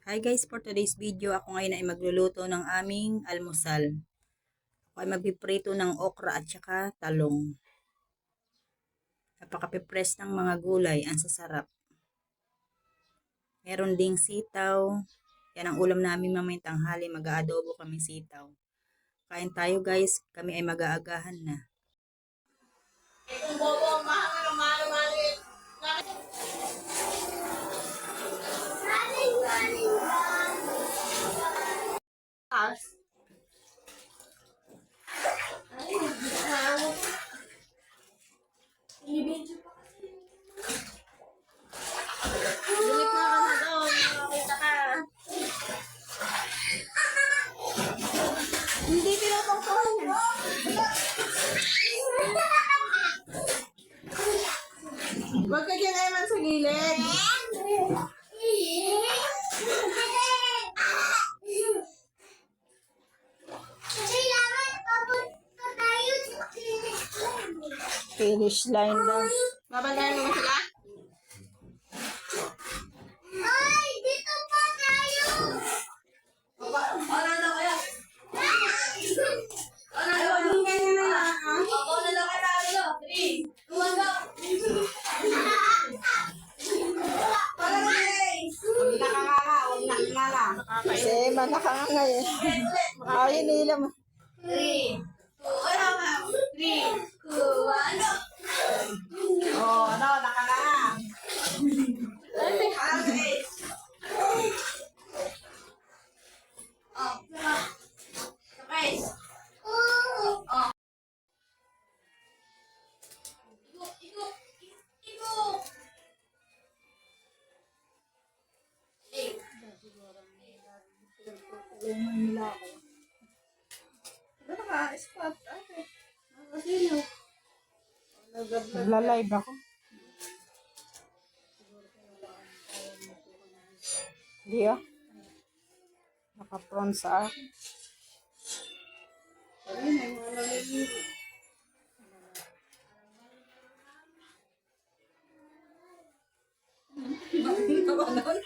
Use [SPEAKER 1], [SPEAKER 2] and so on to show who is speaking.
[SPEAKER 1] Hi guys, for today's video, ako ngayon ay magluluto ng aming almusal. Ako ay magpiprito ng okra at saka talong. Napaka-press ng mga gulay, ang sasarap. Meron ding sitaw. Yan ang ulam namin mamayang tanghali, mag-aadobo kami sitaw. Kain tayo guys, kami ay mag-aagahan na.
[SPEAKER 2] Bumit na ka na doon. Makakita ka. Hindi pinapangkawan yan. Huwag ka dyan, Eman, sa gilid.
[SPEAKER 1] Finish line daw.
[SPEAKER 2] Babantayan mo ba sila?
[SPEAKER 3] Ay, dito pa tayo!
[SPEAKER 2] Ano na kaya?
[SPEAKER 3] Ganyan na lang, ha?
[SPEAKER 2] Ako na lang kaya tayo. 3, 2, 1, go! Parang guys!
[SPEAKER 3] Huwag nakanganga, huwag nakanganga.
[SPEAKER 1] Kasi manakangangay eh. Ay, nila mo.
[SPEAKER 2] 3, 2, 3, 2, 1, go!
[SPEAKER 3] Oh, ano, nakanganga.
[SPEAKER 2] Parang guys! Oh, guys! Oh. Ikot! Ikot! Ba't naka-spot? Okay. Nakasino?
[SPEAKER 1] Nagla-live ako. Hindi ah. Naka-prawn sa akin.
[SPEAKER 2] Ayun, ay mga naliligo. Bakit naman nun?